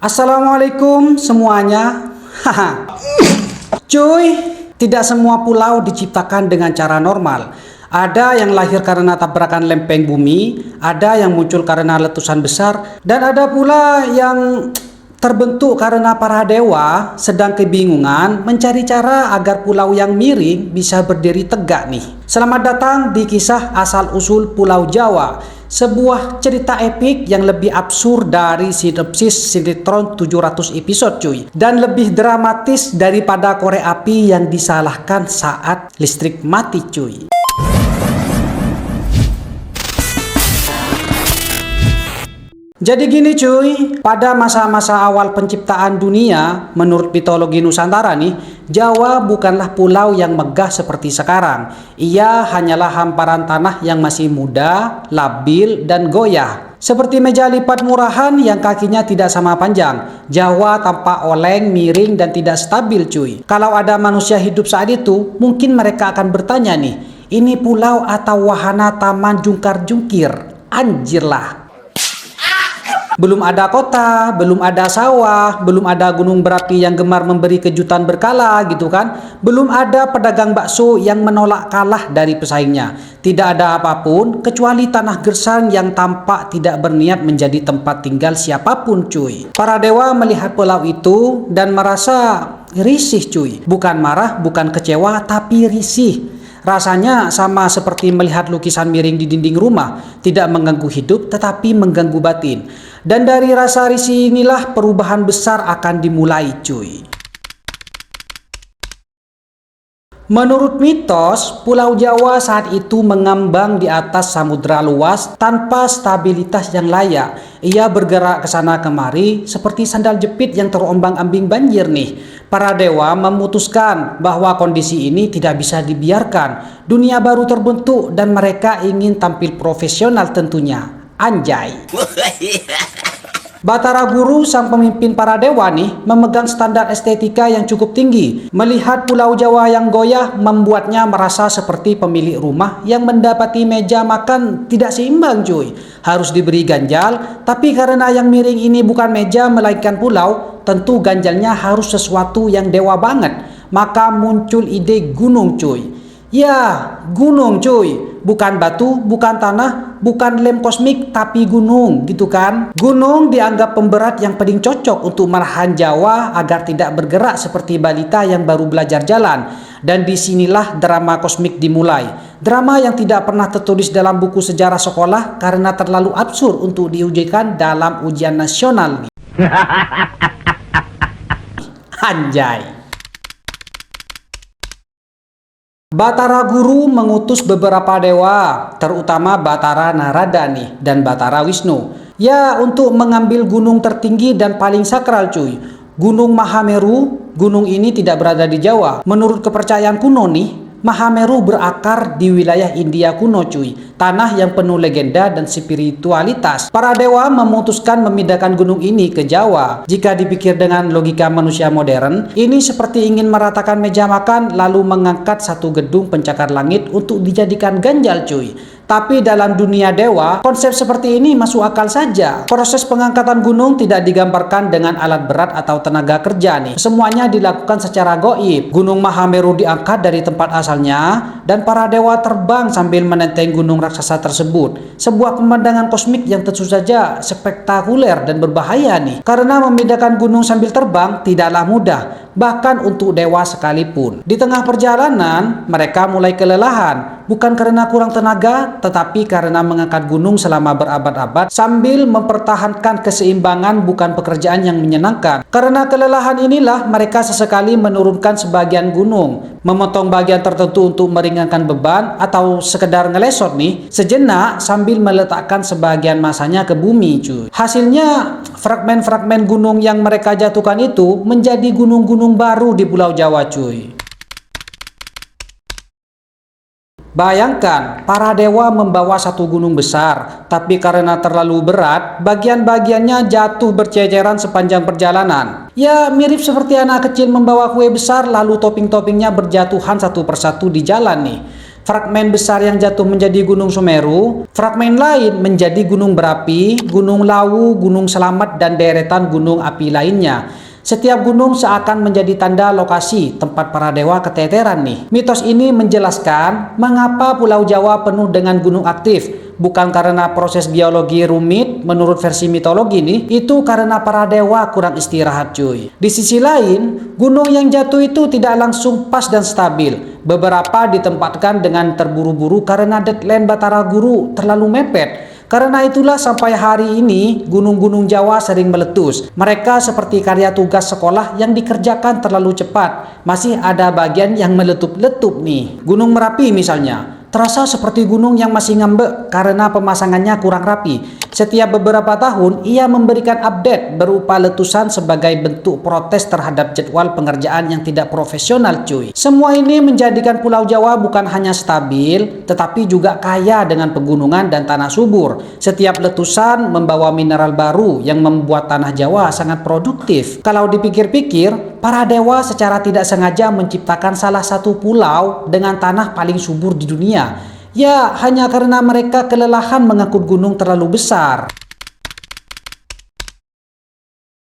Assalamualaikum semuanya. Haha. Cuy, tidak semua pulau diciptakan dengan cara normal. Ada yang lahir karena tabrakan lempeng bumi, ada yang muncul karena letusan besar, dan ada pula yang terbentuk karena para dewa sedang kebingungan mencari cara agar pulau yang miring bisa berdiri tegak nih. Selamat datang di kisah asal-usul Pulau Jawa, sebuah cerita epik yang lebih absurd dari sinopsis sinetron 700 episode cuy, dan lebih dramatis daripada korek api yang disalahkan saat listrik mati cuy. Jadi gini cuy, pada masa-masa awal penciptaan dunia, menurut mitologi Nusantara nih, Jawa bukanlah pulau yang megah seperti sekarang. Ia hanyalah hamparan tanah yang masih muda, labil, dan goyah. Seperti meja lipat murahan yang kakinya tidak sama panjang. Jawa tampak oleng, miring, dan tidak stabil cuy. Kalau ada manusia hidup saat itu, mungkin mereka akan bertanya nih, ini pulau atau wahana taman jungkar-jungkir? Anjir lah. Belum ada kota, belum ada sawah, belum ada gunung berapi yang gemar memberi kejutan berkala gitu kan. Belum ada pedagang bakso yang menolak kalah dari pesaingnya. Tidak ada apapun kecuali tanah gersang yang tampak tidak berniat menjadi tempat tinggal siapapun cuy. Para dewa melihat pulau itu dan merasa risih cuy. Bukan marah, bukan kecewa, tapi risih. Rasanya sama seperti melihat lukisan miring di dinding rumah, tidak mengganggu hidup tetapi mengganggu batin. Dan dari rasa risih inilah perubahan besar akan dimulai cuy. Menurut mitos, Pulau Jawa saat itu mengambang di atas samudra luas tanpa stabilitas yang layak. Ia bergerak ke sana kemari seperti sandal jepit yang terombang-ambing banjir nih. Para dewa memutuskan bahwa kondisi ini tidak bisa dibiarkan. Dunia baru terbentuk dan mereka ingin tampil profesional tentunya. Anjay. Batara Guru, sang pemimpin para dewa nih, memegang standar estetika yang cukup tinggi. Melihat Pulau Jawa yang goyah membuatnya merasa seperti pemilik rumah yang mendapati meja makan tidak seimbang cuy. Harus diberi ganjal, tapi karena yang miring ini bukan meja melainkan pulau, tentu ganjalnya harus sesuatu yang dewa banget. Maka muncul ide gunung cuy. Ya, gunung cuy, bukan batu, bukan tanah, bukan lem kosmik, tapi gunung gitu kan. Gunung dianggap pemberat yang paling cocok untuk menahan Jawa agar tidak bergerak seperti balita yang baru belajar jalan. Dan disinilah drama kosmik dimulai. Drama yang tidak pernah tertulis dalam buku sejarah sekolah karena terlalu absurd untuk diujikan dalam ujian nasional. Anjay. Batara Guru mengutus beberapa dewa, terutama Batara Narada nih dan Batara Wisnu. Ya, untuk mengambil gunung tertinggi dan paling sakral cuy. Gunung Mahameru. Gunung ini tidak berada di Jawa. Menurut kepercayaan kuno nih, Mahameru berakar di wilayah India kuno cuy. Tanah yang penuh legenda dan spiritualitas. Para dewa memutuskan memindahkan gunung ini ke Jawa. Jika dipikir dengan logika manusia modern, ini seperti ingin meratakan meja makan lalu mengangkat satu gedung pencakar langit untuk dijadikan ganjal cuy. Tapi dalam dunia dewa, konsep seperti ini masuk akal saja. Proses pengangkatan gunung tidak digambarkan dengan alat berat atau tenaga kerja nih. Semuanya dilakukan secara goib. Gunung Mahameru diangkat dari tempat asalnya dan para dewa terbang sambil menenteng gunung raksasa tersebut. Sebuah pemandangan kosmik yang tentu saja spektakuler dan berbahaya nih. Karena memindahkan gunung sambil terbang tidaklah mudah, bahkan untuk dewa sekalipun. Di tengah perjalanan, mereka mulai kelelahan. Bukan karena kurang tenaga, tetapi karena mengangkat gunung selama berabad-abad sambil mempertahankan keseimbangan bukan pekerjaan yang menyenangkan. Karena kelelahan inilah mereka sesekali menurunkan sebagian gunung, memotong bagian tertentu untuk meringankan beban, atau sekedar ngelesot nih sejenak sambil meletakkan sebagian masanya ke bumi cuy. Hasilnya fragmen-fragmen gunung yang mereka jatuhkan itu menjadi gunung-gunung baru di Pulau Jawa cuy. Bayangkan, para dewa membawa satu gunung besar, tapi karena terlalu berat, bagian-bagiannya jatuh berceceran sepanjang perjalanan. Ya, mirip seperti anak kecil membawa kue besar lalu topping-toppingnya berjatuhan satu persatu di jalan nih. Fragmen besar yang jatuh menjadi Gunung Semeru, fragmen lain menjadi gunung berapi, gunung Lawu, gunung Selamat, dan deretan gunung api lainnya. Setiap gunung seakan menjadi tanda lokasi tempat para dewa keteteran nih. Mitos ini menjelaskan mengapa Pulau Jawa penuh dengan gunung aktif. Bukan karena proses geologi rumit menurut versi mitologi nih, itu karena para dewa kurang istirahat cuy. Di sisi lain, gunung yang jatuh itu tidak langsung pas dan stabil. Beberapa ditempatkan dengan terburu-buru karena deadline Batara Guru terlalu mepet. Karena itulah sampai hari ini gunung-gunung Jawa sering meletus. Mereka seperti karya tugas sekolah yang dikerjakan terlalu cepat. Masih ada bagian yang meletup-letup nih. Gunung Merapi misalnya, terasa seperti gunung yang masih ngambek karena pemasangannya kurang rapi. Setiap beberapa tahun, ia memberikan update berupa letusan sebagai bentuk protes terhadap jadwal pengerjaan yang tidak profesional cuy. Semua ini menjadikan Pulau Jawa bukan hanya stabil, tetapi juga kaya dengan pegunungan dan tanah subur. Setiap letusan membawa mineral baru yang membuat tanah Jawa sangat produktif. Kalau dipikir-pikir, para dewa secara tidak sengaja menciptakan salah satu pulau dengan tanah paling subur di dunia. Ya, hanya karena mereka kelelahan mengangkut gunung terlalu besar.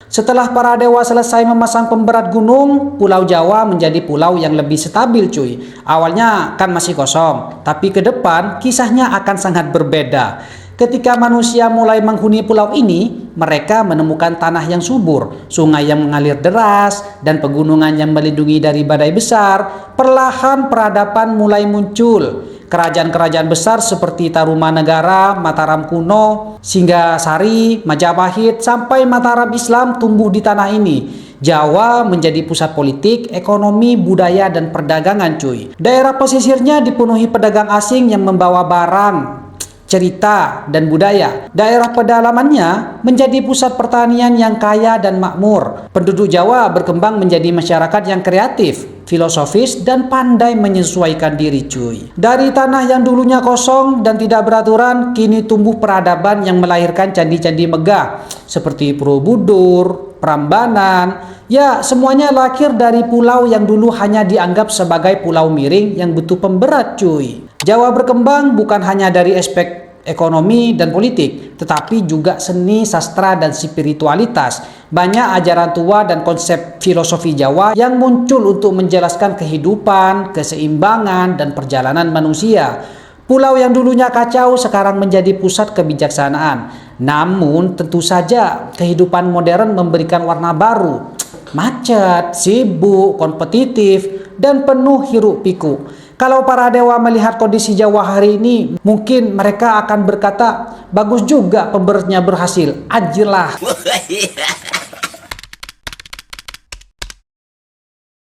Setelah para dewa selesai memasang pemberat gunung, Pulau Jawa menjadi pulau yang lebih stabil cuy. Awalnya kan masih kosong, tapi ke depan kisahnya akan sangat berbeda. Ketika manusia mulai menghuni pulau ini, mereka menemukan tanah yang subur, sungai yang mengalir deras, dan pegunungan yang melindungi dari badai besar. Perlahan peradaban mulai muncul. Kerajaan-kerajaan besar seperti Tarumanegara, Mataram kuno, Singgasari, Majapahit, sampai Mataram Islam tumbuh di tanah ini. Jawa menjadi pusat politik, ekonomi, budaya, dan perdagangan cuy. Daerah pesisirnya dipenuhi pedagang asing yang membawa barang, cerita, dan budaya. Daerah pedalamannya menjadi pusat pertanian yang kaya dan makmur. Penduduk Jawa berkembang menjadi masyarakat yang kreatif, filosofis, dan pandai menyesuaikan diri cuy. Dari tanah yang dulunya kosong dan tidak beraturan, kini tumbuh peradaban yang melahirkan candi-candi megah seperti Borobudur, Prambanan. Ya, semuanya lahir dari pulau yang dulu hanya dianggap sebagai pulau miring yang butuh pemberat cuy. Jawa berkembang bukan hanya dari aspek ekonomi dan politik, tetapi juga seni, sastra, dan spiritualitas. Banyak ajaran tua dan konsep filosofi Jawa yang muncul untuk menjelaskan kehidupan, keseimbangan, dan perjalanan manusia. Pulau yang dulunya kacau sekarang menjadi pusat kebijaksanaan. Namun tentu saja kehidupan modern memberikan warna baru. Macet, sibuk, kompetitif, dan penuh hiruk pikuk. Kalau para dewa melihat kondisi Jawa hari ini, mungkin mereka akan berkata, bagus juga pemberatnya berhasil, ajilah.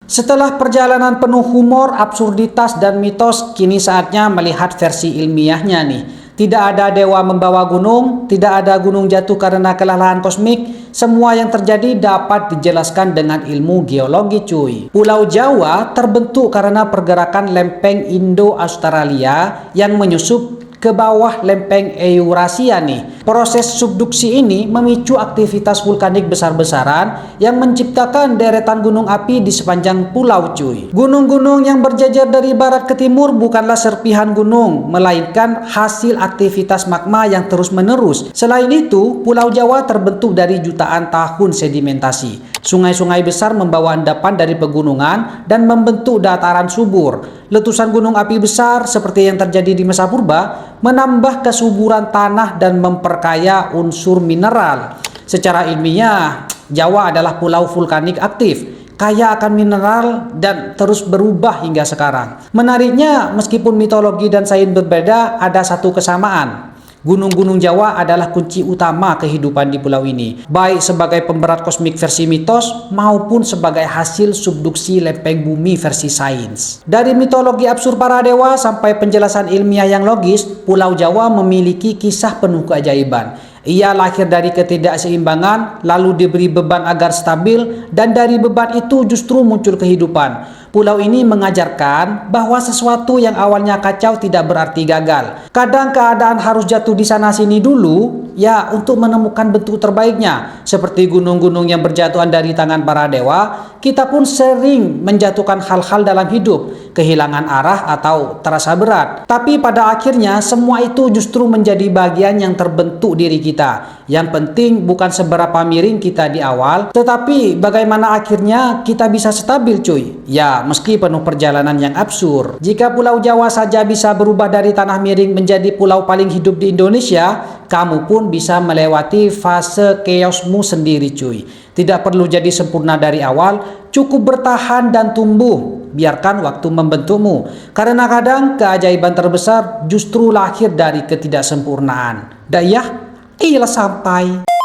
Setelah perjalanan penuh humor, absurditas, dan mitos, kini saatnya melihat versi ilmiahnya nih. Tidak ada dewa membawa gunung, tidak ada gunung jatuh karena kelelahan kosmik. Semua yang terjadi dapat dijelaskan dengan ilmu geologi cuy. Pulau Jawa terbentuk karena pergerakan lempeng Indo-Australia yang menyusup ke bawah lempeng Eurasia nih. Proses subduksi ini memicu aktivitas vulkanik besar-besaran yang menciptakan deretan gunung api di sepanjang pulau cuy. Gunung-gunung yang berjajar dari barat ke timur bukanlah serpihan gunung, melainkan hasil aktivitas magma yang terus-menerus. Selain itu, Pulau Jawa terbentuk dari jutaan tahun sedimentasi. Sungai-sungai besar membawa endapan dari pegunungan dan membentuk dataran subur. Letusan gunung api besar seperti yang terjadi di masa purba menambah kesuburan tanah dan memperkaya unsur mineral. Secara ilmiah, Jawa adalah pulau vulkanik aktif, kaya akan mineral, dan terus berubah hingga sekarang. Menariknya, meskipun mitologi dan sains berbeda, ada satu kesamaan. Gunung-gunung Jawa adalah kunci utama kehidupan di pulau ini, baik sebagai pemberat kosmik versi mitos maupun sebagai hasil subduksi lempeng bumi versi sains. Dari mitologi absurd para dewa sampai penjelasan ilmiah yang logis, Pulau Jawa memiliki kisah penuh keajaiban. Ia lahir dari ketidakseimbangan, lalu diberi beban agar stabil, dan dari beban itu justru muncul kehidupan. Pulau ini mengajarkan bahwa sesuatu yang awalnya kacau tidak berarti gagal. Kadang keadaan harus jatuh di sana sini dulu, ya, untuk menemukan bentuk terbaiknya. Seperti gunung-gunung yang berjatuhan dari tangan para dewa, kita pun sering menjatuhkan hal-hal dalam hidup, kehilangan arah atau terasa berat. Tapi pada akhirnya semua itu justru menjadi bagian yang terbentuk diri kita. Yang penting bukan seberapa miring kita di awal, tetapi bagaimana akhirnya kita bisa stabil, cuy. Ya, meski penuh perjalanan yang absurd. Jika Pulau Jawa saja bisa berubah dari tanah miring menjadi pulau paling hidup di Indonesia, kamu pun bisa melewati fase chaosmu sendiri, cuy. Tidak perlu jadi sempurna dari awal, cukup bertahan dan tumbuh. Biarkan waktu membentukmu. Karena kadang keajaiban terbesar justru lahir dari ketidaksempurnaan. Dah ya, iyalah sampai.